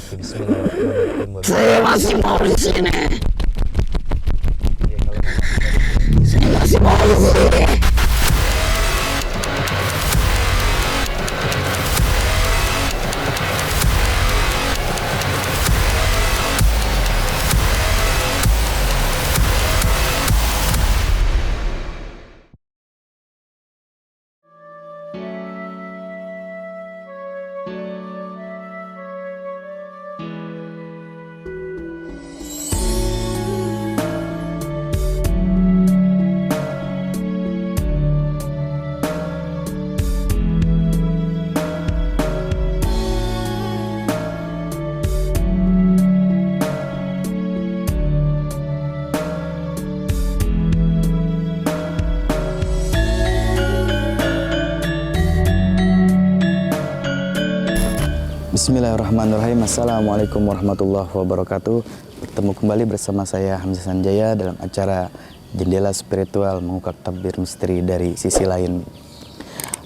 wabarakatuh. Bismillahirrahmanirrahim. Saya masih mau di sini. Ya, kalau memang dari Saya masih mau di sini. Bismillahirrahmanirrahim. Assalamualaikum warahmatullahi wabarakatuh. Bertemu kembali bersama saya Hamzah Sanjaya dalam acara Jendela Spiritual mengungkap tabir misteri dari sisi lain.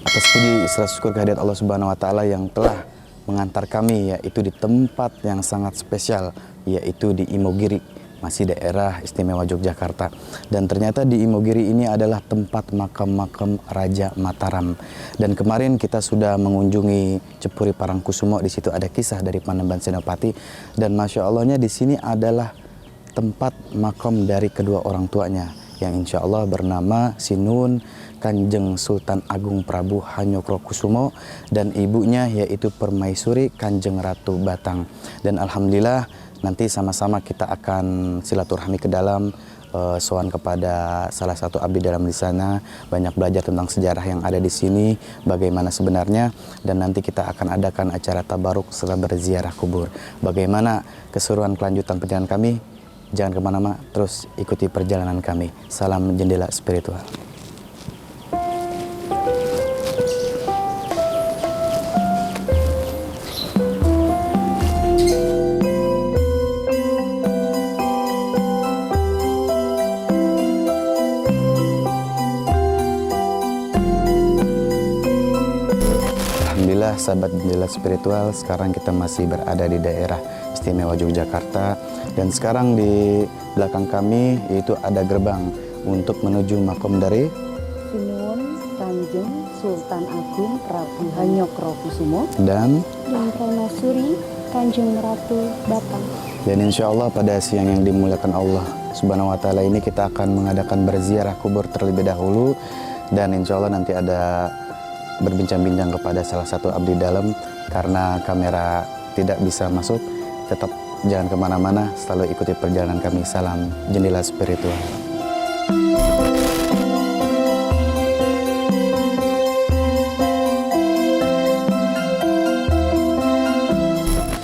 Atas puji serta syukur kehadirat Allah Subhanahu wa taala yang telah mengantar kami yaitu di tempat yang sangat spesial yaitu di Imogiri, masih daerah istimewa Yogyakarta. Dan ternyata di Imogiri ini adalah tempat makam-makam Raja Mataram. Dan kemarin kita sudah mengunjungi Cepuri Parangkusumo. Di situ ada kisah dari Panembahan Senopati. Dan masya Allahnya di sini adalah tempat makam dari kedua orang tuanya yang insya Allah bernama Sinuwun Kanjeng Sultan Agung Prabu Hanyokrokusumo dan ibunya yaitu Permaisuri Kanjeng Ratu Batang. Dan alhamdulillah nanti sama-sama kita akan silaturahmi ke dalam, sowan kepada salah satu abdi dalam di sana, banyak belajar tentang sejarah yang ada di sini, bagaimana sebenarnya, dan nanti kita akan adakan acara tabaruk setelah berziarah kubur. Bagaimana keseruan kelanjutan perjalanan kami? Jangan kemana-mana, terus ikuti perjalanan kami. Salam Jendela Spiritual. Alhamdulillah sahabat Jendela Spiritual, sekarang kita masih berada di daerah istimewa Yogyakarta. Dan sekarang di belakang kami itu ada gerbang untuk menuju makom dari Sinuwun Kanjeng Sultan Agung Prabu Hanyokrokusumo dan Permaisuri Kanjeng Ratu Batang. Dan insya Allah pada siang yang dimuliakan Allah Subhanahu wa Ta'ala ini kita akan mengadakan berziarah kubur terlebih dahulu. Dan insya Allah nanti ada berbincang-bincang kepada salah satu abdi dalam. Karena kamera tidak bisa masuk, tetap jangan kemana-mana, selalu ikuti perjalanan kami. Salam Jendela Spiritual.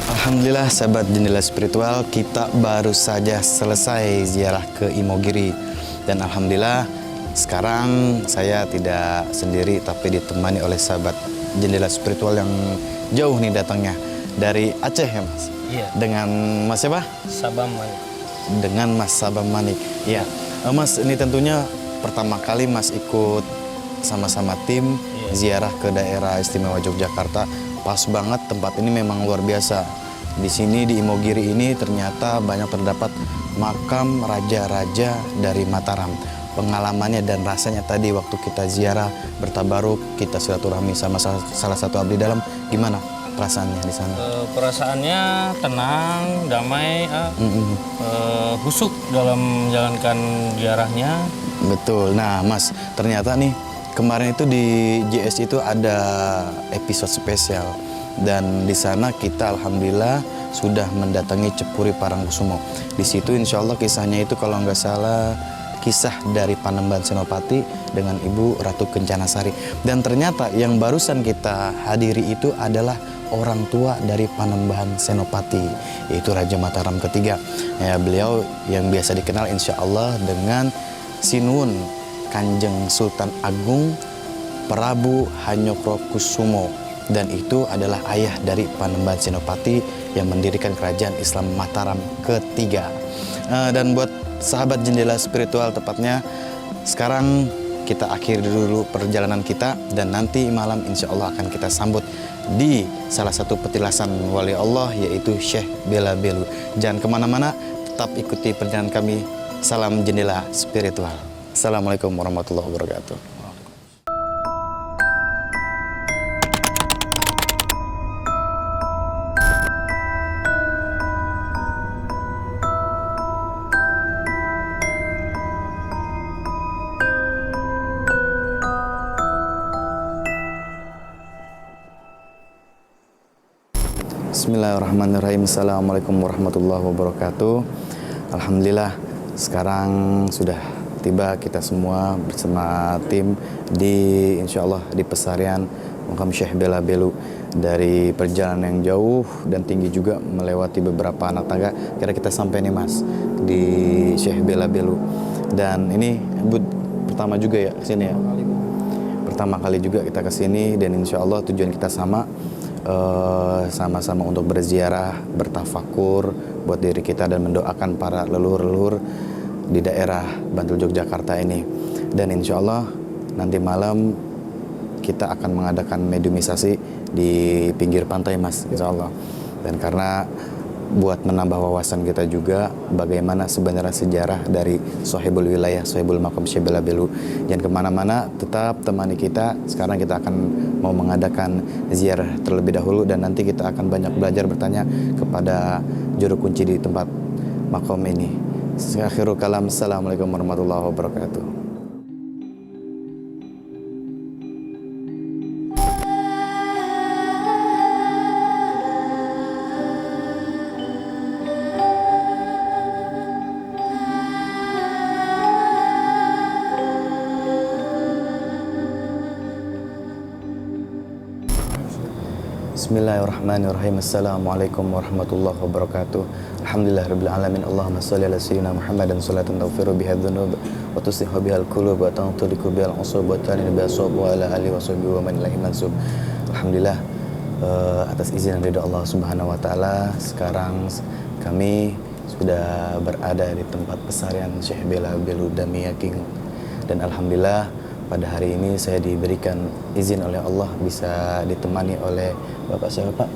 Alhamdulillah sahabat Jendela Spiritual, kita baru saja selesai ziarah ke Imogiri. Dan alhamdulillah sekarang saya tidak sendiri tapi ditemani oleh sahabat Jendela Spiritual yang jauh nih datangnya dari Aceh ya Mas? Iya. Dengan Mas siapa? Sabam Manik. Dengan Mas Sabam Manik. Iya. Mas, ini tentunya pertama kali Mas ikut sama-sama tim ziarah ke daerah istimewa Yogyakarta. Pas banget, tempat ini memang luar biasa. Di sini di Imogiri ini ternyata banyak terdapat makam raja-raja dari Mataram. Pengalamannya dan rasanya tadi waktu kita ziarah bertabaruk, kita silaturahmi sama salah satu abdi dalam, gimana perasaannya di sana? Perasaannya tenang, damai, husuk dalam menjalankan ziarahnya. Betul. Nah, Mas, ternyata nih kemarin itu di JS itu ada episode spesial dan di sana kita alhamdulillah sudah mendatangi Cepuri Parangkusumo. Di situ insya Allah kisahnya itu kalau nggak salah kisah dari Panembahan Senopati dengan Ibu Ratu Kencanasari. Dan ternyata yang barusan kita hadiri itu adalah orang tua dari Panembahan Senopati, yaitu Raja Mataram ketiga. Ya, beliau yang biasa dikenal insya Allah dengan Sinuwun Kanjeng Sultan Agung Prabu Hanyokrokusumo. Dan itu adalah ayah dari Panembahan Senopati yang mendirikan kerajaan Islam Mataram ketiga. Dan buat sahabat Jendela Spiritual tepatnya, sekarang kita akhiri dulu perjalanan kita dan nanti malam insya Allah akan kita sambut di salah satu petilasan wali Allah, yaitu Syekh Bela Belu. Jangan kemana-mana, tetap ikuti perjalanan kami. Salam Jendela Spiritual. Assalamualaikum warahmatullahi wabarakatuh. Bismillahirrahmanirrahim. Assalamualaikum warahmatullahi wabarakatuh. Alhamdulillah, sekarang sudah tiba kita semua bersama tim di insyaallah di pesarian Makam Syekh Bela Belu. Dari perjalanan yang jauh dan tinggi juga, melewati beberapa anak tangga, kira kita sampai nih Mas di Syekh Bela Belu. Dan ini pertama juga ya kesini ya. Pertama kali juga kita kesini, dan insyaallah tujuan kita sama-sama untuk berziarah, bertafakur buat diri kita dan mendoakan para leluhur-leluhur di daerah Bantul Yogyakarta ini. Dan insya Allah nanti malam kita akan mengadakan mediumisasi di pinggir pantai Mas, insya Allah. Dan karena buat menambah wawasan kita juga bagaimana sebenarnya sejarah dari Sohibul Wilayah, Sohibul Makam Syekh Bela Belu. Jangan kemana-mana, tetap temani kita. Sekarang kita akan mau mengadakan ziarah terlebih dahulu, dan nanti kita akan banyak belajar bertanya kepada juru kunci di tempat makom ini. Akhirul kalam, assalamualaikum warahmatullahi wabarakatuh. Bismillahirrahmanirrahim. Assalamualaikum warahmatullahi wabarakatuh. Alhamdulillahirabbil alamin. Allahumma shalli ala sayyidina Muhammadin salatan taghfiru biha dzunub wa tuslihu bihal qulub wa tantuliku bihal usub wa talin biha sawab wa ala alihi wa sahbihi wa man ilahi mansub. Alhamdulillah, atas izin dan ridha Allah Subhanahu wa taala, sekarang kami sudah berada di tempat pesarian Syekh Bela Belu Damiyaking. Dan alhamdulillah pada hari ini saya diberikan izin oleh Allah bisa ditemani oleh Bapak siapa Pak?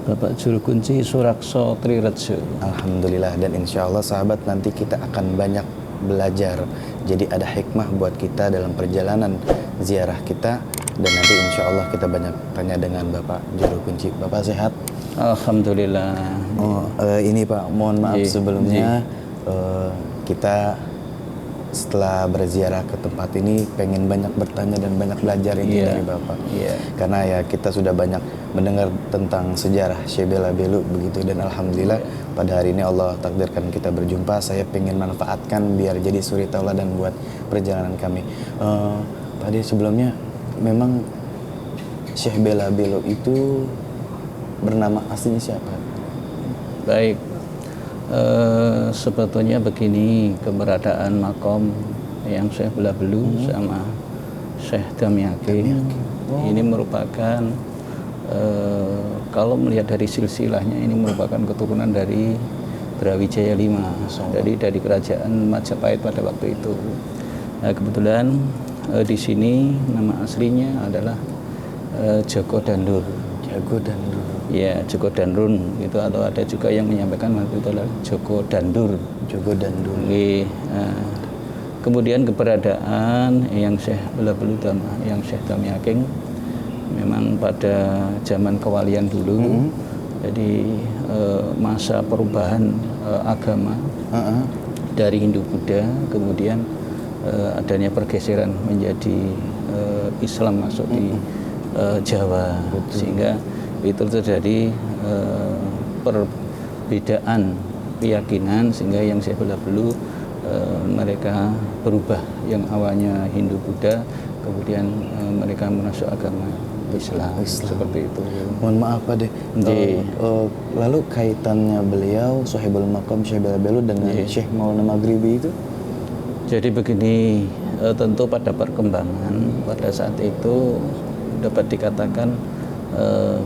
Bapak Juru Kunci Surakso Trirejo. Alhamdulillah, dan insya Allah sahabat nanti kita akan banyak belajar. Jadi ada hikmah buat kita dalam perjalanan ziarah kita, dan nanti insya Allah kita banyak tanya dengan Bapak Juru Kunci. Bapak sehat? Alhamdulillah. Ini Pak, mohon maaf sebelumnya kita setelah berziarah ke tempat ini pengen banyak bertanya dan banyak belajar ini dari Bapak. Karena ya kita sudah banyak mendengar tentang sejarah Syekh Bela Belu begitu, dan alhamdulillah pada hari ini Allah takdirkan kita berjumpa. Saya pengen manfaatkan biar jadi suri tauladan buat perjalanan kami. Pak Ade, sebelumnya memang Syekh Bela Belu itu bernama aslinya siapa? Baik. Sebetulnya begini, keberadaan makom yang Syekh Bela Belu sama Syekh Damiyaking ini merupakan kalau melihat dari silsilahnya ini merupakan keturunan dari Brawijaya V, jadi dari kerajaan Majapahit pada waktu itu. Nah, kebetulan di sini nama aslinya adalah Joko Dandur. Joko Dandur. Ya, Joko Danrun itu, atau ada juga yang menyampaikan waktu itu adalah Joko Dandur. Joko Dandur. Kemudian keberadaan yang Syekh Bela Belu yang Syekh Damiyaking memang pada zaman kewalian dulu. Jadi masa perubahan agama dari Hindu Buddha, kemudian adanya pergeseran menjadi Islam masuk di Jawa. Sehingga itu terjadi perbedaan keyakinan, sehingga yang Syekh Bela Belu mereka berubah, yang awalnya Hindu Buddha kemudian mereka masuk agama Islam. Seperti itu. Mohon maaf Pak De, lalu kaitannya beliau Sohibul Makam Syekh Bela Belu dengan Syekh Maulana Maghribi itu? Jadi begini, tentu pada perkembangan pada saat itu dapat dikatakan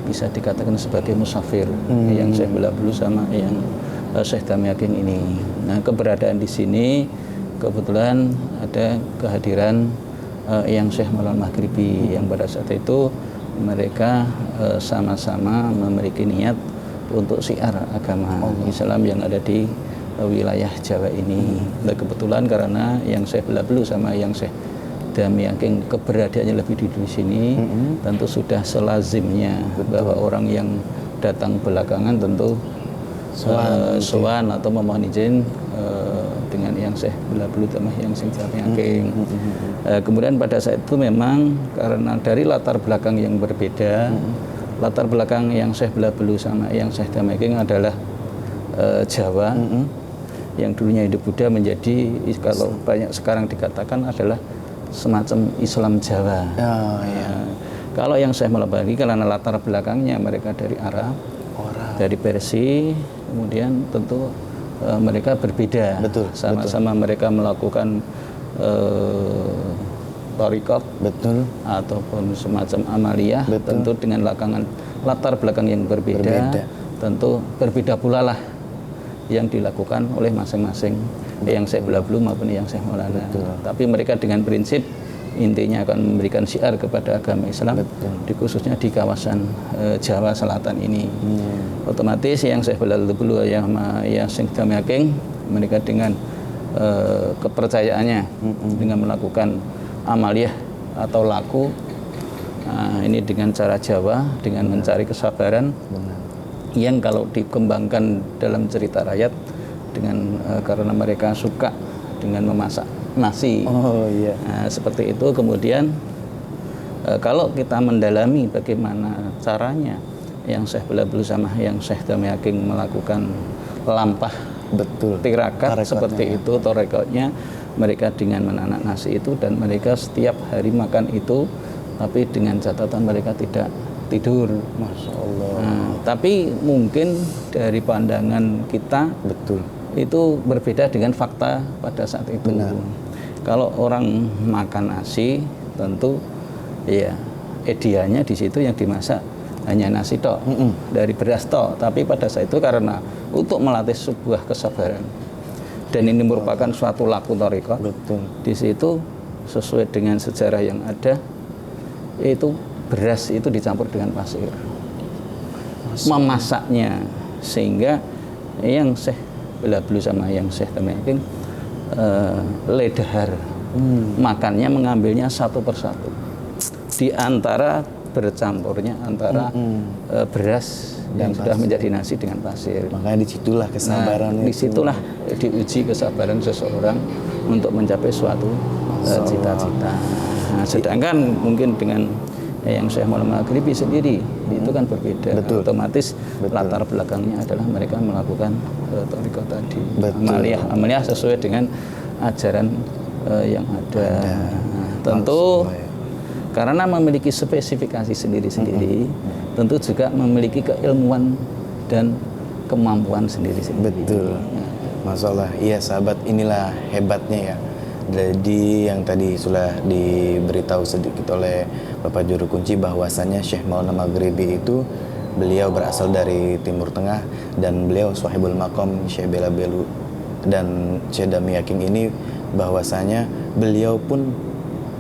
bisa dikatakan sebagai musafir yang Syekh Bela Belu sama yang Syekh Damiyaking ini. Nah, keberadaan di sini kebetulan ada kehadiran yang Syekh Maulana Maghribi yang pada saat itu mereka sama-sama memiliki niat untuk syiar agama Islam yang ada di wilayah Jawa ini. Nah, kebetulan karena yang Syekh Belabelu sama yang Syekh Damiaking keberadaannya lebih di sini, tentu sudah selazimnya bahwa orang yang datang belakangan tentu sowan atau memohon izin dengan yang Syekh Belabelu sama yang Syekh Damiaking. Kemudian pada saat itu memang karena dari latar belakang yang berbeda, latar belakang yang Syekh Belabelu sama yang Syekh Damiaking adalah Jawa, yang dulunya hidup Buddha menjadi kalau banyak sekarang dikatakan adalah semacam Islam Jawa. Kalau yang Syekh Belabelu karena latar belakangnya mereka dari Arab, dari Persia, kemudian tentu mereka berbeda. Sama-sama mereka melakukan thariqat ataupun semacam amaliyah, tentu dengan latar belakang yang berbeda. Tentu berbeda pula lah yang dilakukan oleh masing-masing yang Syekh Belabelu maupun yang Syekh Maulana. Tapi mereka dengan prinsip intinya akan memberikan syiar kepada agama Islam, khususnya di kawasan Jawa Selatan ini. Otomatis yang Syekh Belabelu yang Syekh Damiaking mereka dengan kepercayaannya dengan melakukan amaliyah atau laku, ini dengan cara Jawa, dengan mencari kesabaran yang kalau dikembangkan dalam cerita rakyat dengan karena mereka suka dengan memasak nasi. Seperti itu. Kemudian kalau kita mendalami bagaimana caranya yang Syekh Belabelu sama yang Syekh Damiaking melakukan lampah tirakat seperti itu, torekotnya mereka dengan menanak nasi itu, dan mereka setiap hari makan itu, tapi dengan catatan mereka tidak tidur. Masya Allah. Tapi mungkin dari pandangan kita itu berbeda dengan fakta pada saat itu. Kalau orang makan nasi, tentu ya idealnya di situ yang dimasak hanya nasi tok, dari beras tok. Tapi pada saat itu karena untuk melatih sebuah kesabaran, dan ini merupakan suatu laku thariqah, di situ sesuai dengan sejarah yang ada, itu beras itu dicampur dengan pasir, memasaknya sehingga yang Syekh Belabelu sama yang Syekh Damiaking ledahar makannya mengambilnya satu persatu di antara bercampurnya antara beras yang sudah menjadi nasi dengan pasir. Makanya disitulah kesabaran disitulah diuji kesabaran seseorang untuk mencapai suatu cita-cita. Sedangkan mungkin dengan yang Syekh Maulana Maghribi sendiri itu kan berbeda. Otomatis latar belakangnya adalah mereka melakukan thariqah tadi, amaliyah sesuai dengan ajaran yang ada. Tentu karena memiliki spesifikasi sendiri-sendiri, tentu juga memiliki keilmuan dan kemampuan sendiri-sendiri. Masya Allah. Iya sahabat, inilah hebatnya ya. Jadi yang tadi sudah diberitahu sedikit oleh Bapak Juru Kunci bahwasannya Syekh Maulana Maghribi itu beliau berasal dari Timur Tengah, dan beliau Sahibul Maqam Syekh Belabelu dan Syekh Damiaking ini bahwasanya beliau pun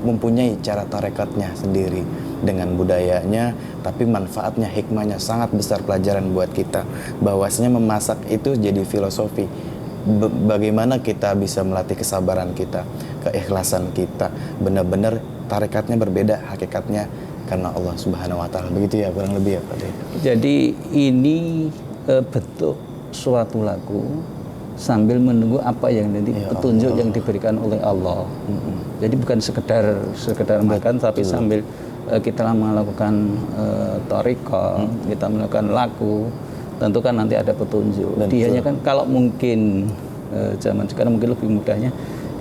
mempunyai cara tarekatnya sendiri dengan budayanya, tapi manfaatnya, hikmahnya sangat besar pelajaran buat kita. Bahwasanya memasak itu jadi filosofi. Bagaimana kita bisa melatih kesabaran kita, keikhlasan kita, benar-benar tarekatnya berbeda, hakikatnya karena Allah Subhanahu wa Ta'ala. Begitu ya kurang lebih ya Pak. Jadi ini bentuk suatu laku sambil menunggu apa yang nanti petunjuk yang diberikan oleh Allah. Jadi bukan sekedar makan, tapi sambil kita melakukan thariqah, kita melakukan laku, tentu kan nanti ada petunjuk. Dianya kan kalau mungkin zaman sekarang mungkin lebih mudahnya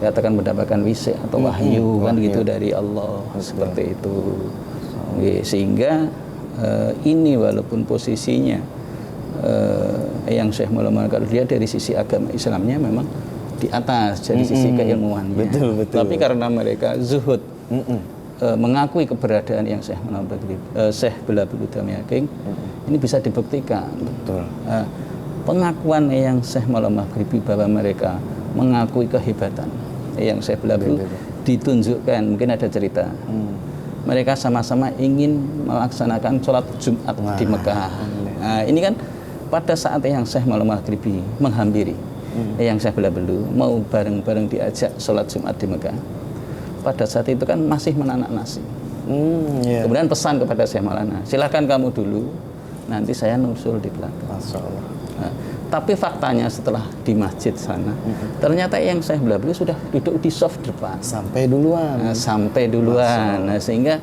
katakan mendapatkan wisik atau wahyu kan gitu dari Allah, seperti itu. Sehingga ini walaupun posisinya yang Syekh Maulana dia dari sisi agama Islamnya memang di atas dari sisi keilmuannya. Tapi karena mereka zuhud, mengakui keberadaan yang Syekh Belabelu Damiaking, ini bisa dibuktikan. Pengakuan yang Syekh Maulana Maghribi bahwa mereka mengakui kehebatan yang Syekh Belabelu ditunjukkan, mungkin ada cerita mereka sama-sama ingin melaksanakan sholat Jumat di Mekah. Nah, ini kan pada saat yang Syekh Maulana Maghribi menghampiri yang Syekh Bela-Belu mau bareng-bareng diajak sholat Jumat di Mekah. Pada saat itu kan masih menanak nasi. Kemudian pesan kepada Syekh Maulana, silakan kamu dulu, nanti saya nusul di belakang. Masya Allah. Nah, tapi faktanya setelah di masjid sana, ternyata yang Syekh Bela-Belu sudah duduk di soft depan. Sampai duluan. Sampai duluan. Nah, sehingga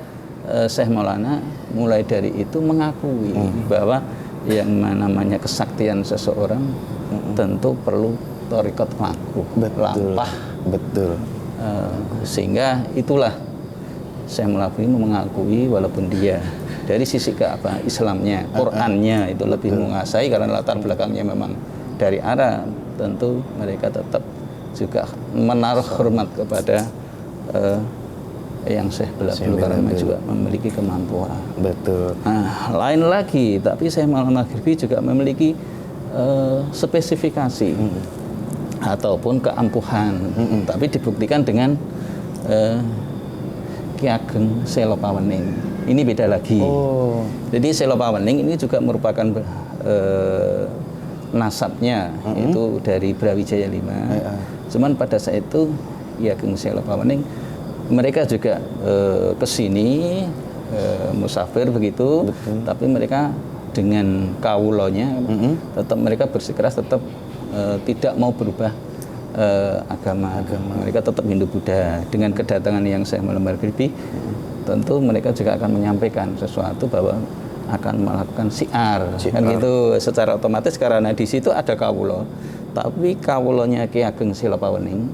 Syekh Maulana mulai dari itu mengakui bahwa yang namanya kesaktian seseorang tentu perlu thariqat laku, lampah. Betul. Sehingga itulah Syekh Maulana mengakui walaupun dia dari sisi Islamnya, Qur'annya itu lebih menguasai karena latar belakangnya memang dari Arab, tentu mereka tetap juga menaruh hormat kepada yang Syekh Bela-Belu karena juga memiliki kemampuan. Betul. Nah, lain lagi, tapi Syekh Maulana Maghribi juga memiliki spesifikasi ataupun keampuhan, tapi dibuktikan dengan Ki Ageng Selopawening. Ini beda lagi. Jadi Selopawening ini juga merupakan nasabnya itu dari Brawijaya V. Cuman pada saat itu Ki Ageng Selopawening mereka juga ke sini musafir begitu. Tapi mereka dengan kawulonya tetap mereka bersikeras tetap tidak mau berubah agama. Mereka tetap Hindu Buddha. Dengan kedatangan yang Syekh Maulana Maghribi, tentu mereka juga akan menyampaikan sesuatu bahwa akan melakukan syiar. Kan gitu secara otomatis karena di situ ada kawulo. Tapi kawulonya Ki Ageng Selopawening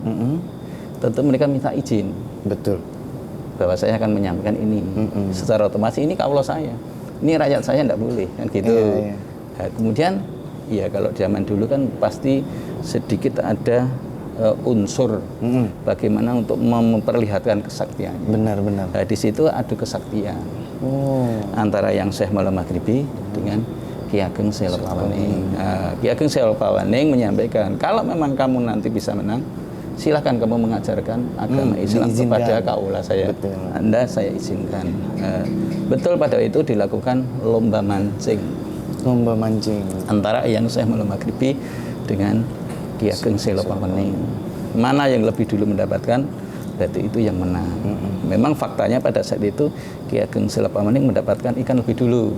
tentu mereka minta izin. Betul. Bahwa saya akan menyampaikan ini. Secara otomatis ini kawulo saya. Ini rakyat saya tidak boleh kan gitu. Nah, kemudian ya kalau zaman dulu kan pasti sedikit ada unsur bagaimana untuk memperlihatkan kesaktian. Benar-benar. Nah, di situ adu kesaktian antara yang Syekh Maulana Maghribi dengan Ki Ageng Selopawening. Ki Ageng Selopawening menyampaikan kalau memang kamu nanti bisa menang, silakan kamu mengajarkan agama Islam kepada kaula saya. Betul. Anda saya izinkan. Betul pada itu dilakukan lomba mancing. Lomba mancing Antara yang Syekh Maulana Maghribi dengan Ki Ageng Selopawening. Mana yang lebih dulu mendapatkan, berarti itu yang menang. Memang faktanya pada saat itu Ki Ageng Selopawening mendapatkan ikan lebih dulu.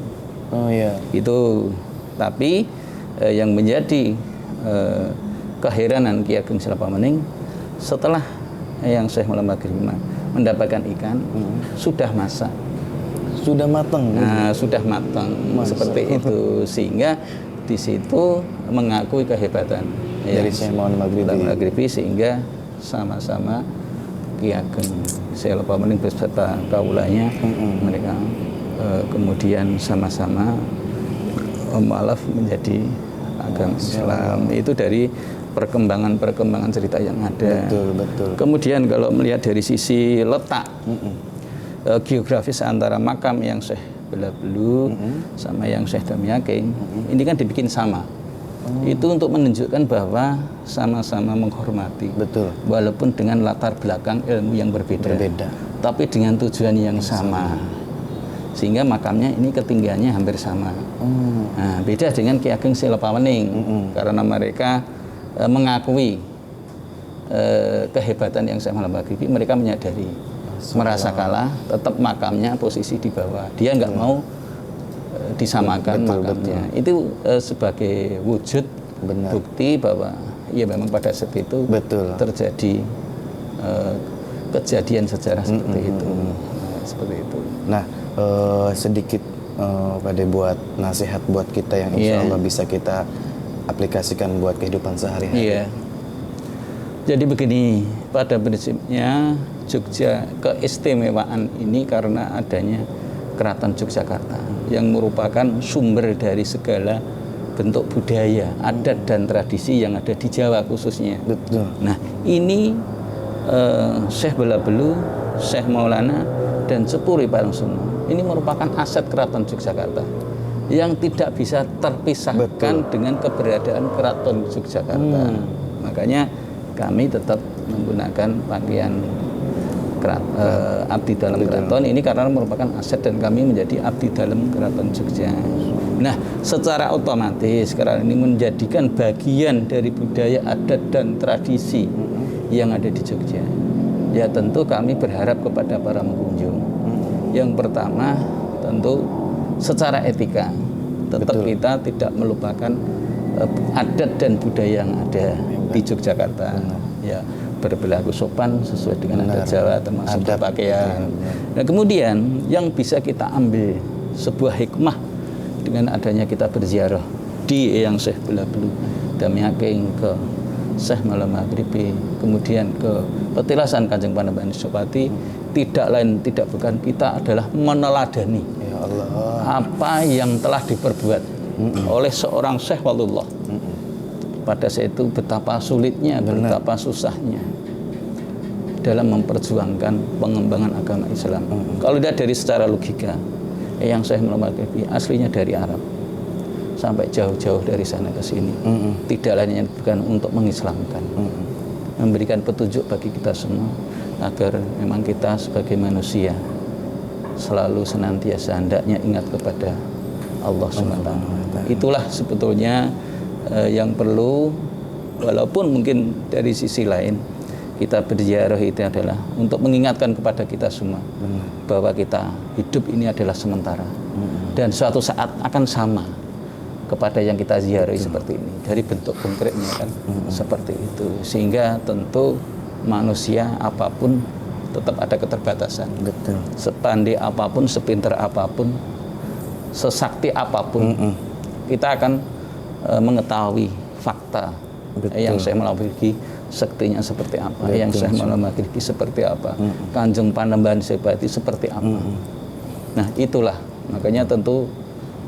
Itu. Tapi yang menjadi keheranan Ki Ageng Selopawening setelah yang Syekh Maulana Maghribi mendapatkan ikan sudah masak. Sudah matang. Nah, sudah matang seperti itu, sehingga di situ mengakui kehebatan dari Syekh Maulana Maghribi, sehingga sama-sama Ki Ageng Selopawening beserta kaulanya mereka kemudian sama-sama mualaf menjadi agama Islam. Itu dari perkembangan cerita yang ada. Betul. Kemudian kalau melihat dari sisi letak geografis antara makam yang Syekh Bela-Belu sama yang Syekh Damyaking, ini kan dibikin sama. Itu untuk menunjukkan bahwa sama-sama menghormati. Betul. Walaupun dengan latar belakang ilmu yang berbeda. Tapi dengan tujuan yang sama. Sehingga makamnya ini ketinggiannya hampir sama. Nah, beda dengan Ki Ageng Selopawening karena mereka mengakui kehebatan yang Syekh Maulana Maghribi, mereka menyadari merasa kalah, tetap makamnya posisi di bawah. Dia nggak mau disamakan makamnya. Itu sebagai wujud bukti bahwa ya memang pada saat itu terjadi kejadian sejarah seperti itu. Seperti itu. Nah, sedikit pada buat nasihat buat kita yang insya Allah bisa kita aplikasikan buat kehidupan sehari-hari. Jadi begini, pada prinsipnya Jogja keistimewaan ini karena adanya Keraton Yogyakarta yang merupakan sumber dari segala bentuk budaya, adat dan tradisi yang ada di Jawa khususnya. Betul. Nah, ini Syekh Bela-Belu, Syekh Maulana dan Cepuri Parangsumo ini merupakan aset Keraton Yogyakarta yang tidak bisa terpisahkan dengan keberadaan Keraton Yogyakarta. Makanya kami tetap menggunakan pakaian abdi dalam keraton ini karena merupakan aset dan kami menjadi abdi dalam keraton Jogja. Nah, secara otomatis keraton ini menjadikan bagian dari budaya adat dan tradisi yang ada di Jogja. Ya tentu kami berharap kepada para pengunjung. Yang pertama tentu secara etika tetap kita tidak melupakan adat dan budaya yang ada di Yogyakarta. Ya, berperilaku sopan sesuai dengan adat Jawa termasuk berpakaian. Nah, kemudian yang bisa kita ambil sebuah hikmah dengan adanya kita berziarah di Eyang Syekh Belabelu Damyaking ke Syekh Maulana Maghribi, kemudian ke petilasan Kanjeng Panembahan Senopati, tidak lain tidak bukan kita adalah meneladani apa yang telah diperbuat oleh seorang Syekh Walullah. Pada saat itu betapa sulitnya, betapa susahnya dalam memperjuangkan pengembangan agama Islam. Kalau lihat dari secara logika, Eyang Syekh Maulana Maghribi aslinya dari Arab, sampai jauh-jauh dari sana ke sini. Tidak lainnya bukan untuk mengislamkan, memberikan petunjuk bagi kita semua agar memang kita sebagai manusia selalu senantiasa hendaknya ingat kepada Allah SWT. Itulah sebetulnya yang perlu, walaupun mungkin dari sisi lain kita berziarah itu adalah untuk mengingatkan kepada kita semua bahwa kita hidup ini adalah sementara dan suatu saat akan sama kepada yang kita ziarahi seperti ini. Dari bentuk konkretnya kan seperti itu, sehingga tentu manusia apapun tetap ada keterbatasan. Betul. Sepandai apapun, sepintar apapun, sesakti apapun, kita akan mengetahui fakta. Yang saya Maghribi saktinya seperti apa, yang saya Maghribi seperti apa, Kanjeng Panembahan Senopati seperti apa. Nah, itulah makanya tentu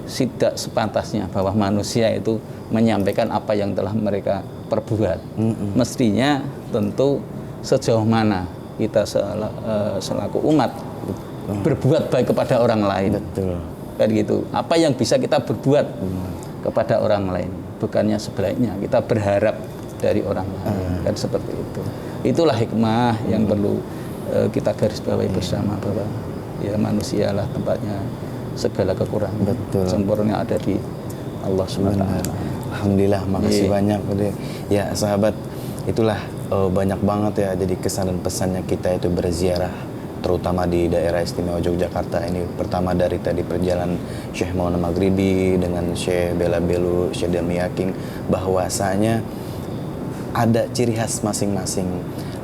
tidak sepantasnya bahwa manusia itu menyampaikan apa yang telah mereka perbuat. Mestinya tentu sejauh mana kita selaku umat berbuat baik kepada orang lain. Betul. Kan gitu. Apa yang bisa kita berbuat kepada orang lain, bukannya sebaliknya kita berharap dari orang lain. Kan seperti itu. Itulah hikmah yang perlu kita garis bawahi bersama, bahwa ya manusialah tempatnya segala kekurangan. Betul. Sempurna ada di Allah SWT. Alhamdulillah, makasih banyak. Ya sahabat, itulah banyak banget ya jadi kesan dan pesannya kita itu berziarah, terutama di daerah istimewa Yogyakarta ini. Pertama dari tadi perjalanan Syekh Maulana Maghribi dengan Syekh Belabelu, Syekh Damyaking, bahwasanya ada ciri khas masing-masing,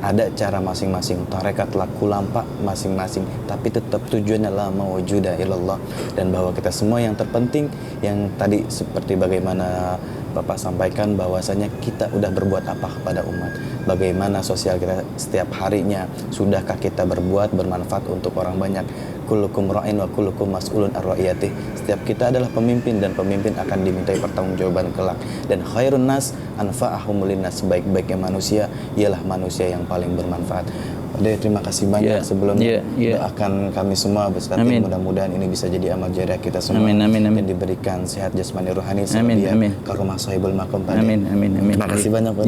ada cara masing-masing, tarekat laku lampak masing-masing, tapi tetap tujuannya la mawjuda ilallah. Dan bahwa kita semua yang terpenting, yang tadi seperti bagaimana Bapak sampaikan, bahwasanya kita udah berbuat apa kepada umat, bagaimana sosial kita setiap harinya, sudahkah kita berbuat bermanfaat untuk orang banyak. Kullukum ra'in wa kullukum mas'ulun ar-ra'iyatih. Setiap kita adalah pemimpin dan pemimpin akan dimintai pertanggungjawaban kelak. Dan khairun nas anfa'ahum linnas, sebaik-baiknya manusia ialah manusia yang paling bermanfaat. Ode, terima kasih banyak sebelumnya. Doakan kami semua beserta tim, mudah-mudahan ini bisa jadi amal jariah kita semua. Dan diberikan sehat jasmani rohani sampai ke rumah sahibul makom. Terima kasih banyak, Pak.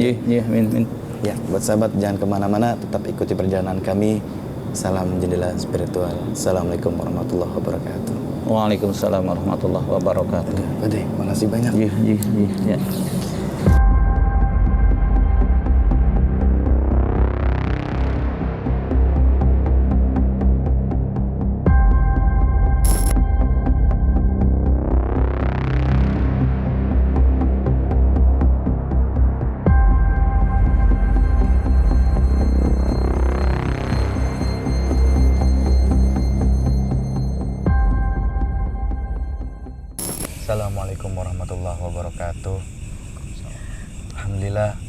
Ya, buat sahabat jangan kemana-mana, tetap ikuti perjalanan kami. Salam jendela spiritual. Assalamualaikum warahmatullahi wabarakatuh. Waalaikumsalam warahmatullahi wabarakatuh. Ode, makasih banyak. Ya. Assalamualaikum warahmatullahi wabarakatuh. Alhamdulillah,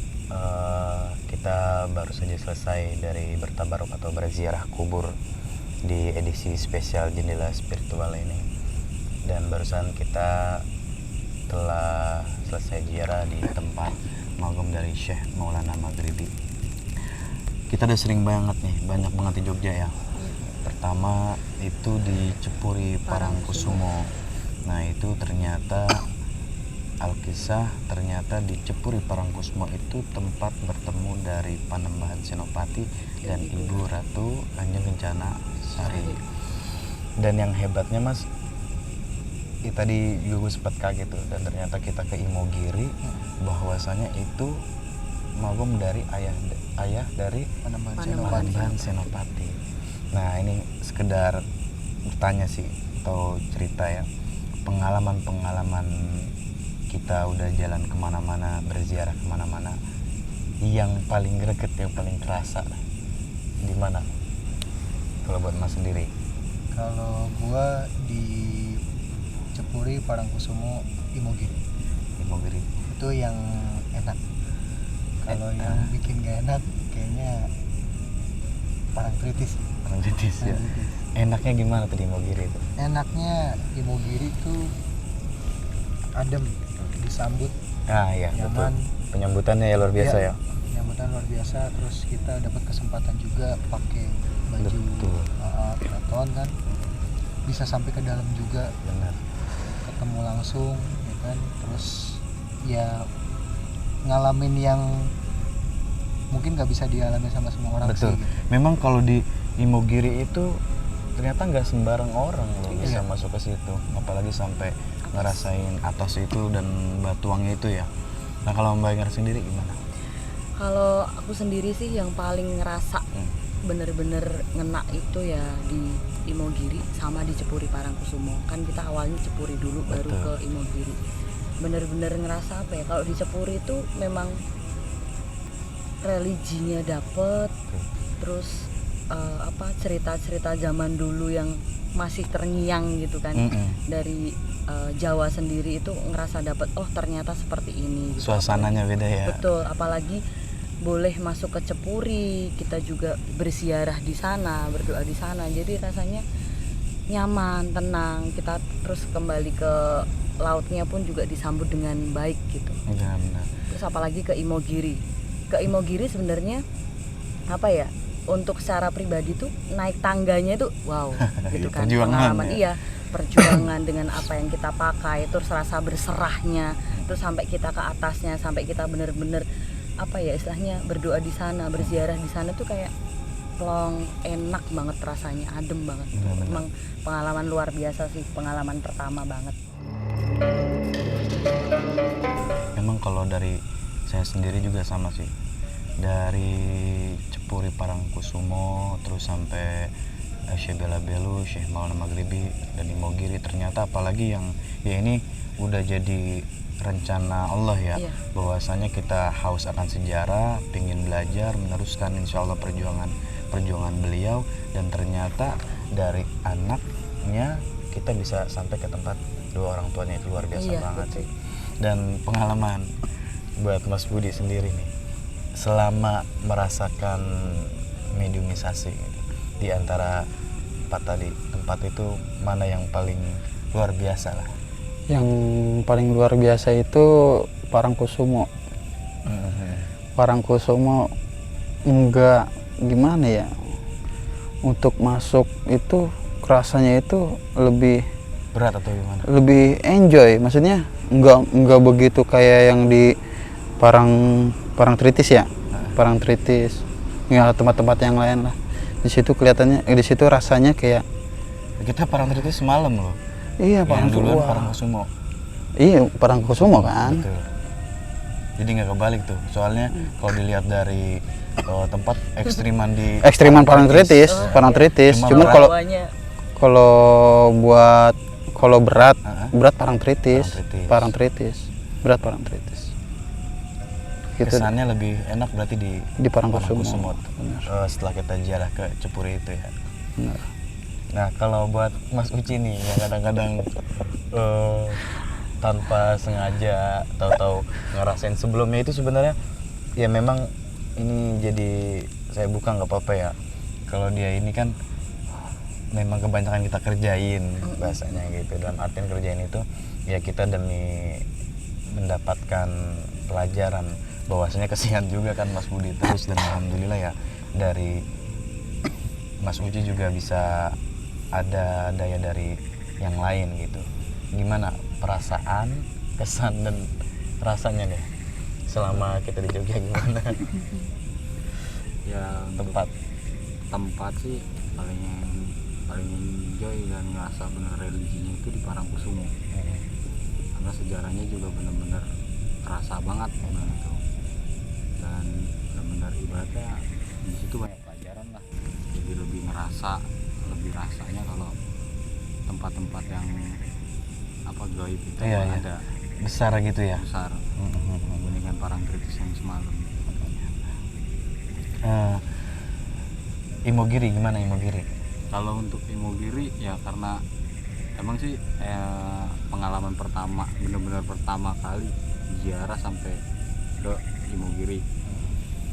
kita baru saja selesai dari bertabaruk atau berziarah kubur di edisi spesial jendela spiritual ini. Dan barusan kita telah selesai ziarah di tempat magum dari Syekh Maulana Maghribi. Kita udah sering banget di Jogja ya. Pertama itu di Cepuri Parangkusumo. Nah itu ternyata Alkisah ternyata di Cepuri Parangkusumo itu tempat bertemu dari Panembahan Senopati dan Ibu Ratu Kanjeng Kencana Sari. Dan yang hebatnya Mas, tadi juga gue sempat kaget tuh, dan ternyata kita ke Imogiri bahwasanya itu magom dari ayah dari Panembahan Senopati. Nah ini sekedar bertanya sih atau cerita ya, pengalaman kita udah jalan kemana-mana, berziarah kemana-mana, yang paling greget, yang paling terasa di mana kalau buat Mas sendiri? Kalau gua di Cepuri Parangkusumo Imogiri itu yang enak. Kalau yang bikin gak enak kayaknya Parangtritis ya. Enaknya gimana tuh di Imogiri itu? Enaknya Imogiri tuh adem, disambut Iya, nyaman, betul. Penyambutannya ya luar biasa ya. penyambutan luar biasa. Terus kita dapat kesempatan juga pakai baju keraton kan, bisa sampai ke dalam juga, Benar. ketemu langsung ya kan. Terus ya ngalamin yang mungkin nggak bisa dialami sama semua orang. Betul. Sih, gitu. Memang kalau di Imogiri itu ternyata nggak sembarang orang loh bisa masuk ke situ, apalagi sampai ngerasain atas itu dan batuangnya itu ya. Nah kalau Mbak Ingar sendiri gimana? Kalau aku sendiri sih yang paling ngerasa bener-bener ngena itu ya di Imogiri sama di Cepuri Parangkusumo. Kan kita awalnya Cepuri dulu, baru ke Imogiri. Bener-bener ngerasa apa ya, kalau di Cepuri itu memang religinya dapet, terus cerita-cerita zaman dulu yang masih terngiang gitu kan. Dari Jawa sendiri itu ngerasa dapat, oh ternyata seperti ini gitu. Suasananya beda ya. Betul, apalagi boleh masuk ke Cepuri, kita juga berziarah di sana, berdoa di sana, jadi rasanya nyaman, tenang. Kita terus kembali ke lautnya pun juga disambut dengan baik gitu. Benar. Terus apalagi ke Imogiri sebenarnya apa ya, untuk secara pribadi tuh naik tangganya itu wow gitu kan, pengalaman ya? Perjuangan dengan apa yang kita pakai, terus rasa berserahnya, terus sampai kita ke atasnya, sampai kita bener-bener apa ya istilahnya berdoa di sana, berziarah di sana tuh kayak plong, enak banget rasanya, adem banget. Emang pengalaman luar biasa sih, pengalaman pertama banget. Memang kalau dari saya sendiri juga sama sih, dari Cepuri Parangkusumo terus sampai Syekh Bela Belu, Syekh Maulana Maghribi dan Imogiri, ternyata apalagi yang ya ini udah jadi rencana Allah ya, bahwasanya kita haus akan sejarah, pengen belajar, meneruskan insya Allah perjuangan beliau, dan ternyata dari anaknya kita bisa sampai ke tempat dua orang tuanya, itu luar biasa banget sih. Dan pengalaman buat Mas Budi sendiri nih, selama merasakan mediumisasi gitu, di antara tempat itu mana yang paling luar biasa lah? Yang paling luar biasa itu Parangkusumo. Parangkusumo enggak gimana ya, untuk masuk itu rasanya itu lebih berat atau gimana? Lebih enjoy, maksudnya enggak begitu kayak yang di Parangtritis ya, Parangtritis ya, tempat-tempat yang lain lah. Di situ kelihatannya, di situ rasanya kayak kita Parangtritis semalam loh. Iya, Parangkusumo. Iya, Parangkusumo kan. Betul. Jadi nggak kebalik tuh, soalnya kalau dilihat dari tempat ekstriman Parangtritis. Cuma kalau berat Parangtritis. Berat Parangtritis. Gitu. Kesannya lebih enak berarti di Parangkusumo. Setelah kita ziarah ke Cepuri itu ya. Benar. Nah kalau buat Mas Uci nih yang kadang-kadang tanpa sengaja tahu-tahu ngerasain sebelumnya itu, sebenarnya ya memang ini jadi saya buka nggak apa-apa ya. Kalau dia ini kan memang kebanyakan kita kerjain bahasanya gitu, dalam artian kerjain itu ya kita demi mendapatkan pelajaran, bahwasanya kesian juga kan Mas Budi terus, dan alhamdulillah ya dari Mas Uci juga bisa ada daya dari yang lain gitu. Gimana perasaan kesan dan rasanya nih selama kita di Jogja gimana? Ya untuk tempat sih paling enjoy dan ngerasa bener religinya itu di Parangkusumo, karena sejarahnya juga benar-benar terasa banget gitu, dan benar-benar ibaratnya di situ banyak pelajaran lah, jadi lebih rasanya kalau tempat-tempat yang gaib itu ada besar gitu ya. besar dibandingkan Parangtritis yang semalam. Imogiri gimana Imogiri? Kalau untuk Imogiri ya karena emang sih pengalaman pertama, benar-benar pertama kali ziarah sampai ke Imogiri,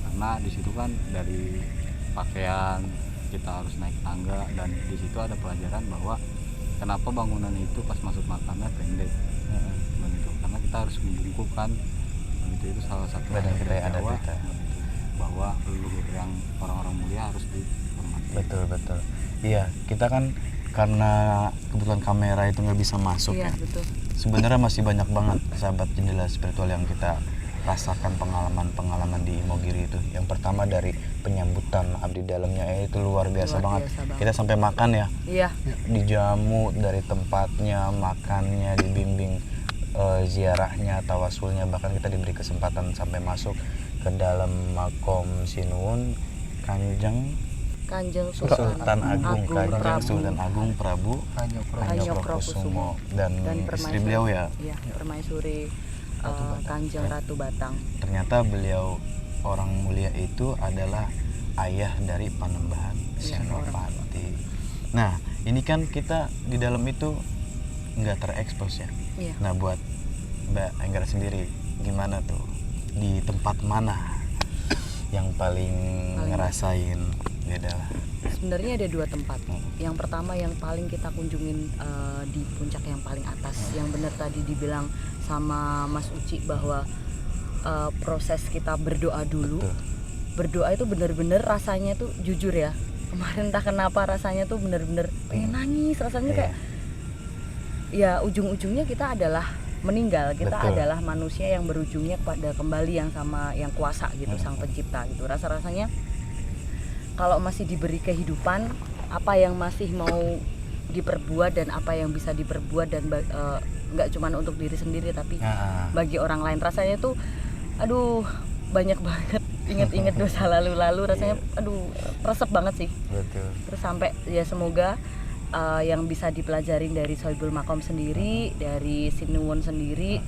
karena di situ kan dari pakaian kita harus naik tangga, dan di situ ada pelajaran bahwa kenapa bangunan itu pas masuk makamnya pendek, begitu, karena kita harus membungkukkan, begitu, itu salah satu Badan kita ada Jawa, kita. begitu, bahwa leluhur yang orang-orang mulia harus dihormati. Betul. Iya, kita kan karena kebetulan kamera itu nggak bisa masuk Iya, ya. betul. Sebenarnya masih banyak banget sahabat jendela spiritual yang kita rasakan pengalaman di Imogiri itu. Yang pertama dari penyambutan abdi dalamnya itu luar biasa banget. Kita sampai makan ya. Iya. Dijamu dari tempatnya, makannya, dibimbing ziarahnya, tawasulnya, bahkan kita diberi kesempatan sampai masuk ke dalam makom Sinuwun Kanjeng Sultan Agung Prabu Hanyokrokusumo dan istri beliau ya. Iya, Permaisuri Kanjeng Ratu Batang. Ternyata beliau orang mulia itu adalah ayah dari Panembahan Senopati. Nah, ini kan kita di dalam itu nggak terekspos ya. Iya. Nah, buat Mbak Enggar sendiri gimana tuh? Di tempat mana yang paling ngerasain beda lah? Sebenarnya ada 2 tempat. Yang pertama yang paling kita kunjungin di puncak yang paling atas, yang benar tadi dibilang sama Mas Uci bahwa proses kita berdoa dulu. Betul. Berdoa itu benar-benar rasanya tuh jujur ya. Kemarin entah kenapa rasanya tuh benar-benar pengen nangis, rasanya kayak ya ujung-ujungnya kita adalah meninggal, kita Betul. adalah manusia yang berujungnya pada kembali yang sama yang kuasa gitu, Sang Pencipta gitu. Rasa-rasanya kalau masih diberi kehidupan, apa yang masih mau diperbuat dan apa yang bisa diperbuat, dan nggak cuma untuk diri sendiri tapi bagi orang lain, rasanya tuh aduh banyak banget inget-inget dosa lalu-lalu, rasanya aduh resep banget sih. Betul. Terus sampai ya semoga yang bisa dipelajarin dari Sohibul Makom sendiri, dari Sinuwun sendiri,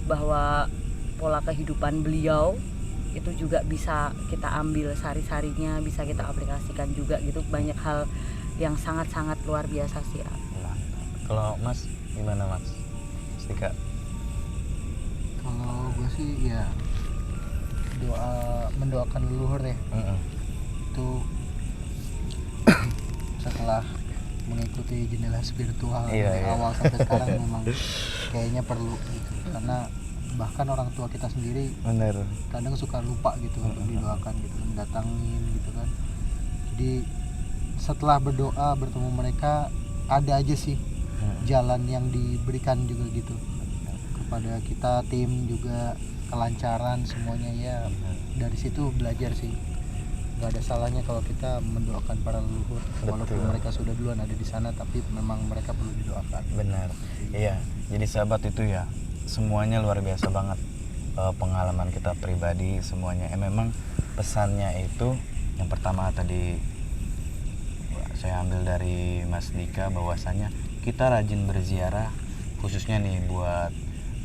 bahwa pola kehidupan beliau itu juga bisa kita ambil sari-sarinya, bisa kita aplikasikan juga gitu. Banyak hal yang sangat-sangat luar biasa sih ya. Kalau Mas gimana Mas? Stika? Kalau gue sih ya mendoakan leluhur ya. Itu setelah mengikuti jendela spiritual dari awal sampai sekarang memang kayaknya perlu gitu, karena bahkan orang tua kita sendiri kadang suka lupa gitu untuk didoakan gitu, mendatangin gitu kan. Jadi setelah berdoa bertemu mereka, ada aja sih jalan yang diberikan juga gitu kepada kita, tim juga kelancaran semuanya ya. Dari situ belajar sih, nggak ada salahnya kalau kita mendoakan para leluhur. Walaupun mereka sudah duluan ada di sana, tapi memang mereka perlu didoakan. Benar. Iya, jadi sahabat itu ya semuanya luar biasa banget. Pengalaman kita pribadi semuanya memang pesannya itu yang pertama tadi saya ambil dari Mas Dika, bahwasanya kita rajin berziarah, khususnya nih buat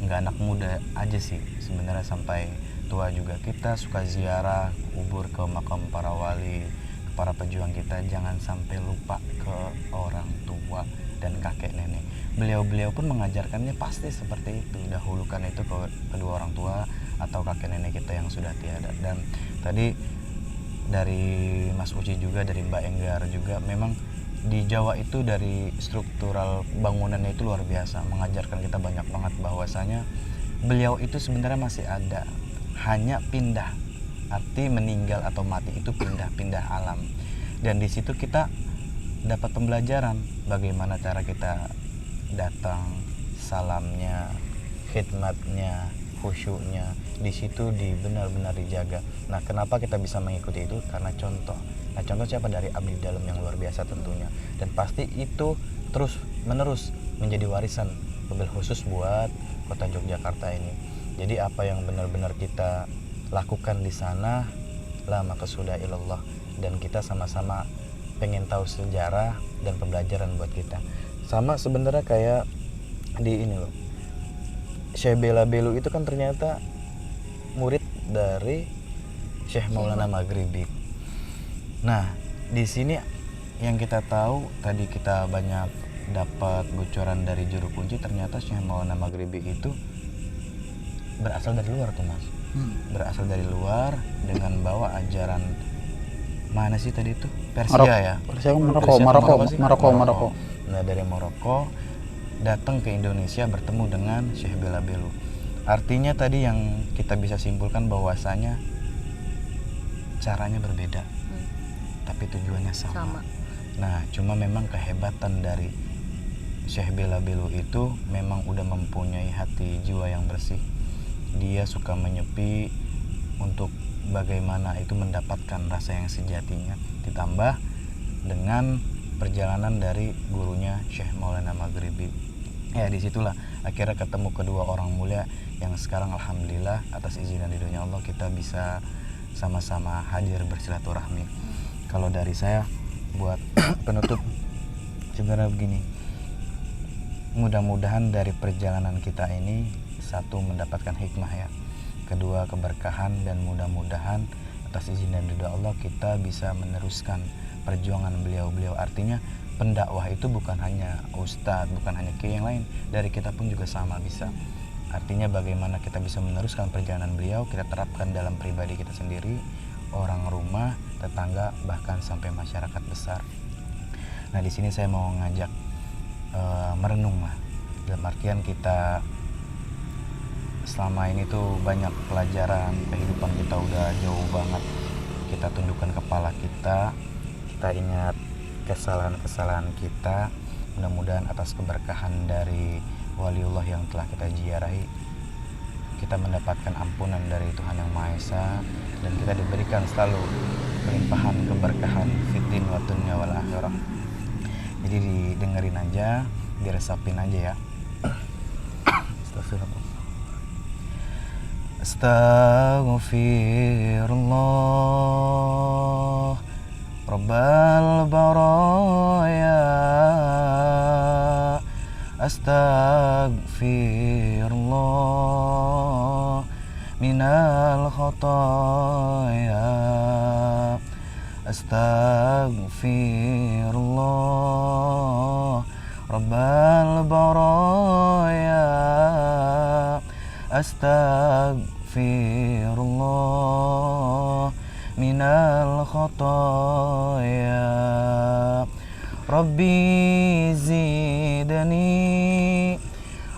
nggak anak muda aja sih sebenarnya, sampai tua juga kita suka ziarah kubur ke makam para wali, ke para pejuang kita. Jangan sampai lupa ke orang tua dan kakek nenek. Beliau pun mengajarkannya pasti seperti itu, dahulukan itu ke kedua orang tua atau kakek nenek kita yang sudah tiada. Dan tadi dari Mas Uci juga, dari Mbak Enggar juga, memang di Jawa itu dari struktural bangunannya itu luar biasa, mengajarkan kita banyak banget bahwasanya beliau itu sebenarnya masih ada, hanya pindah. Arti meninggal atau mati itu pindah alam. Dan di situ kita dapat pembelajaran bagaimana cara kita datang, salamnya, khidmatnya, khusyuknya di situ benar-benar dijaga. Nah, kenapa kita bisa mengikuti itu? Karena contoh. Nah, contoh siapa? Dari abdi dalam yang luar biasa tentunya. Dan pasti itu terus menerus menjadi warisan wabil khusus buat kota Yogyakarta ini. Jadi apa yang benar-benar kita lakukan di sana, la maka sudah ilallah, dan kita sama-sama pengen tahu sejarah dan pembelajaran buat kita. Sama sebenarnya kayak di ini loh, Syekh Bela Belu itu kan ternyata murid dari Syekh Maulana Maghribi. Nah, di sini yang kita tahu, tadi kita banyak dapat bocoran dari juru kunci, ternyata Syekh Maulana Maghribi itu berasal dari luar tuh Mas. Berasal dari luar dengan bawa ajaran mana sih tadi itu? Persia ya? Maroko. Nah, dari Maroko datang ke Indonesia bertemu dengan Syekh Bela Belu. Artinya tadi yang kita bisa simpulkan bahwasanya caranya berbeda, tapi tujuannya sama. Nah, cuma memang kehebatan dari Syekh Bela Belu itu memang udah mempunyai hati jiwa yang bersih. Dia suka menyepi untuk bagaimana itu mendapatkan rasa yang sejatinya, ditambah dengan perjalanan dari gurunya Syekh Maulana Maghribi. Ya, disitulah akhirnya ketemu kedua orang mulia yang sekarang alhamdulillah atas izin dan ridhonya Allah kita bisa sama-sama hadir bersilaturahmi. Kalau dari saya buat penutup sebenarnya begini, mudah-mudahan dari perjalanan kita ini, satu, mendapatkan hikmah ya, kedua, keberkahan, dan mudah-mudahan atas izin dan ridha Allah kita bisa meneruskan perjuangan beliau-beliau. Artinya pendakwah itu bukan hanya ustadz, bukan hanya kiai yang lain, dari kita pun juga sama bisa. Artinya bagaimana kita bisa meneruskan perjalanan beliau, kita terapkan dalam pribadi kita sendiri, orang rumah, tetangga, bahkan sampai masyarakat besar. Nah, di sini saya mau ngajak merenung lah, dalam artian kita selama ini tuh banyak pelajaran kehidupan kita udah jauh banget, kita tundukkan kepala kita ingat kesalahan-kesalahan kita. Mudah-mudahan atas keberkahan dari waliullah yang telah kita ziarahi, kita mendapatkan ampunan dari Tuhan Yang Maha Esa, dan kita diberikan selalu kelimpahan keberkahan fiddin wa dunya wal akhirah. Jadi didengerin aja, diresapin aja ya. Astagfirullah. Astaghfirullah Rabbal baraya, astaghfirullah minal khataya, astaghfirullah Rabbal baraya, astaghfirullah minal khataya. Rabbi zidani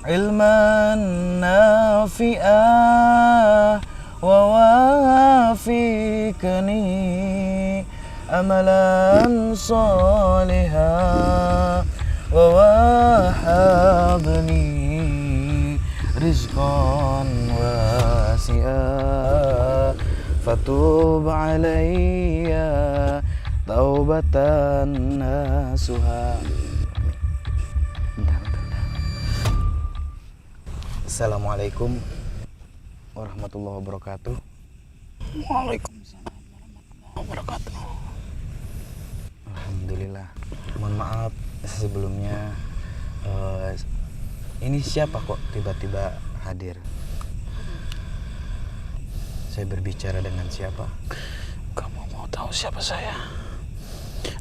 ilman nafi'ah wa wafiqni amalan salihah wa wahabni rizqan wasi'ah fatub alayya taubatan nasuha. Assalamualaikum warahmatullahi wabarakatuh. Waalaikumsalam warahmatullahi wabarakatuh. Alhamdulillah. Mohon maaf sebelumnya, ini siapa kok tiba-tiba hadir? Saya berbicara dengan siapa? Kamu mau tahu siapa saya?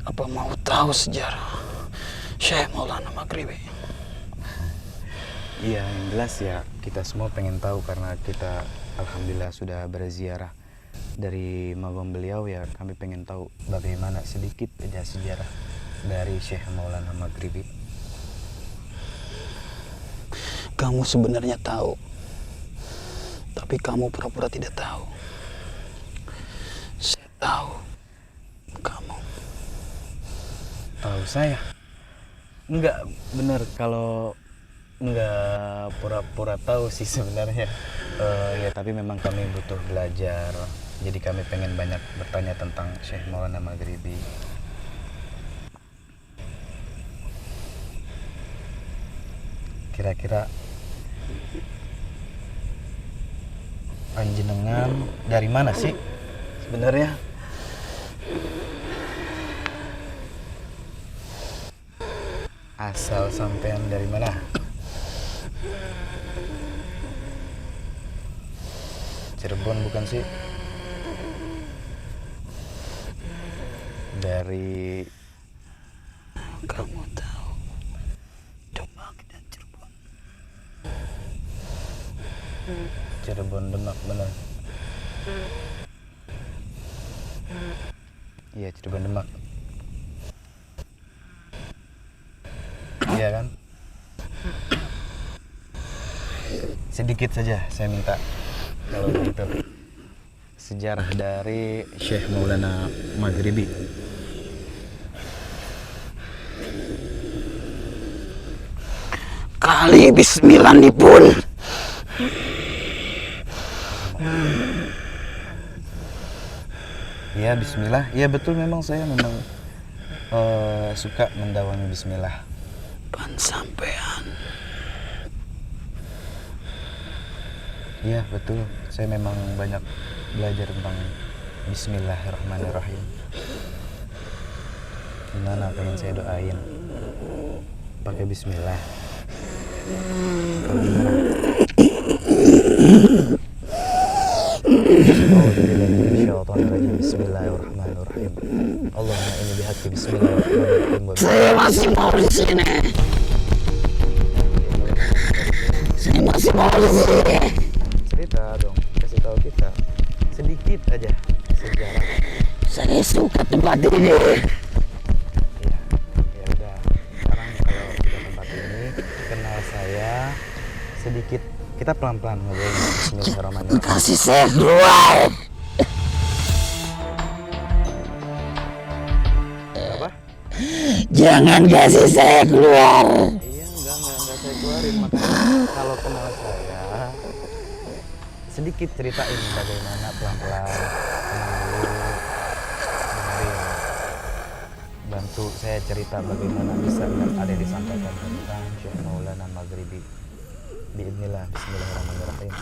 Apa mau tahu sejarah Syekh Maulana Maghribi? Iya, yang jelas ya kita semua pengen tahu karena kita alhamdulillah sudah berziarah dari magam beliau ya. Kami pengen tahu bagaimana sedikit aja sejarah dari Syekh Maulana Maghribi. Kamu sebenarnya tahu, tapi kamu pura-pura tidak tahu. Saya tahu kamu. Tahu saya? Enggak benar, kalau Nggak pura-pura tahu sih sebenarnya. Ya tapi memang kami butuh belajar. Jadi kami pengen banyak bertanya tentang Syekh Maulana Maghribi. Kira-kira panjenengan dari mana sih sebenarnya? Asal sampean dari mana? Cirebon bukan sih? Dari Kamu tahu, Demak dan Cirebon. Cirebon Demak bener. Iya Cirebon Demak. Iya kan? Sedikit saja saya minta kalau begitu. Sejarah dari Syekh Maulana Maghribi. Kali bismillah nih pun. Ya bismillah. Ya betul memang saya memang suka mendawami bismillah. Pan sampean. Iya betul. Saya memang banyak belajar tentang Bismillahirrahmanirrahim. Gimana pengen saya doain? Pakai Bismillah. Kalau gimana? Bismillahirrahmanirrahim. Allahumma inni bihaqqi Bismillahirrahmanirrahim. Saya masih mau di sini. Saya masih mau di sini. Cerita dong, kasih tahu kita sedikit aja sejarah. Saya suka tempat ini. Ya, ya udah. Sekarang kalau kita tempat ini kenal saya sedikit. Kita pelan-pelan ngobrolnya. Bismillahirrahmanirrahim. Kasih saya keluar. Apa? Jangan kasih saya keluar. Iya, enggak saya keluarin. Makanya kalau kenal saya sedikit ceritain bagaimana pelan-pelan tenang dulu, dengerin, bantu saya cerita bagaimana bisa ada disampaikan tentang Syekh Maulana Maghribi. Biidznillah, bismillahirrahmanirrahim.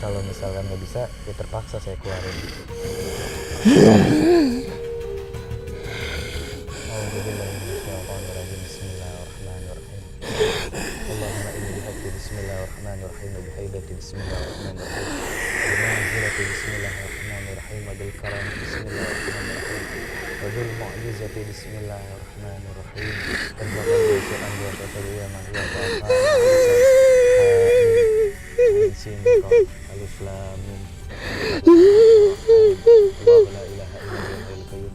Kalau misalkan nggak bisa, ya terpaksa saya keluarin. Bismillahirrahmanirrahim. Allahumma inni bihaqqi Bismillahirrahmanirrahim wa bihaibati Bismillahirrahmanirrahim. Bimanzilati Bismillahirrahmanirrahim wa bil karam Bismillahirrahmanirrahim. Wa bil mu'jizati Bismillahirrahmanirrahim. Tabaqal Syai'an wa tatawiyya ma hiya ta'ala. Sin alif lam mim. Allahu la ilaha illa huwal qayyum.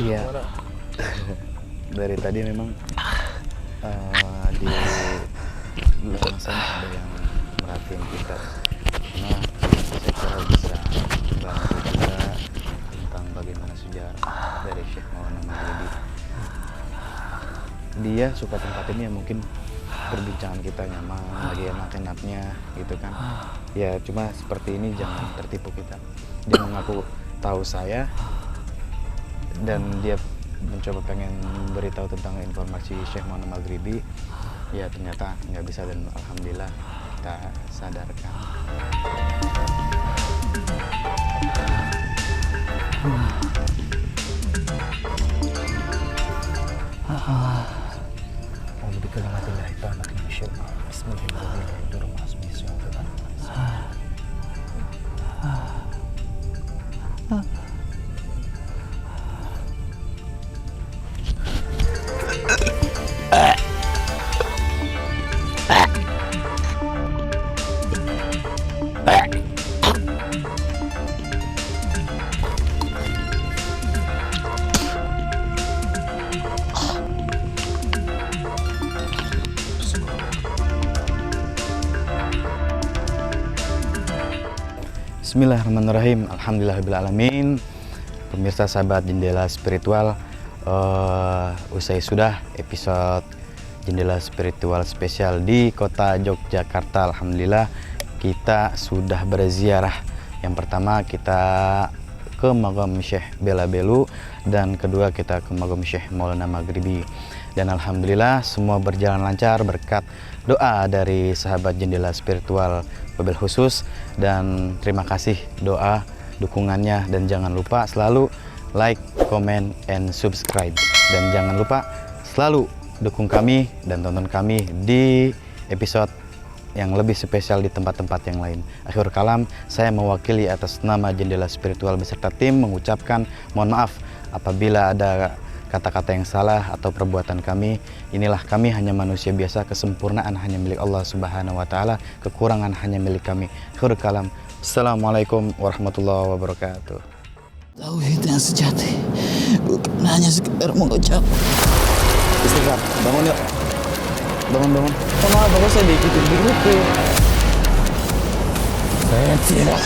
Iya. Dari tadi memang di belakang sana ada yang merhatiin kita. Nah, saya kira bisa bantu kita tentang bagaimana sejarah dari Syekh Maulana Maghribi. Dia suka tempat ini ya mungkin perbincangan kita nyaman, lagi enak-enaknya gitu kan. Ya cuma seperti ini jangan tertipu kita. Dia mengaku tahu saya dan dia mencoba pengen beritahu tentang informasi Syekh Maulana Maghribi. Ya ternyata nggak bisa dan alhamdulillah kita sadarkan. Alhamdulillah. Bismillahirrahmanirrahim. Alhamdulillahirrahmanirrahim. Pemirsa sahabat Jendela Spiritual, usai sudah episode Jendela Spiritual spesial di kota Yogyakarta. Alhamdulillah kita sudah berziarah. Yang pertama kita ke Makam Syekh Bela Belu, dan kedua kita ke Makam Syekh Maulana Maghribi. Dan alhamdulillah semua berjalan lancar berkat doa dari sahabat Jendela Spiritual wabil khusus, dan terima kasih doa dukungannya, dan jangan lupa selalu like, comment, and subscribe, dan jangan lupa selalu dukung kami dan tonton kami di episode yang lebih spesial di tempat-tempat yang lain. Akhir kalam, saya mewakili atas nama Jendela Spiritual beserta tim mengucapkan mohon maaf apabila ada kata-kata yang salah atau perbuatan kami. Inilah kami hanya manusia biasa, kesempurnaan hanya milik Allah Subhanahu wa taala, kekurangan hanya milik kami. Akhir kalam. Assalamualaikum warahmatullahi wabarakatuh. Tauhid yang sejati bukan hanya sekedar mengucap. Istighfar, bangun yuk. Bangun. Kenapa bapak saya diikutin begitu? Saya tidak.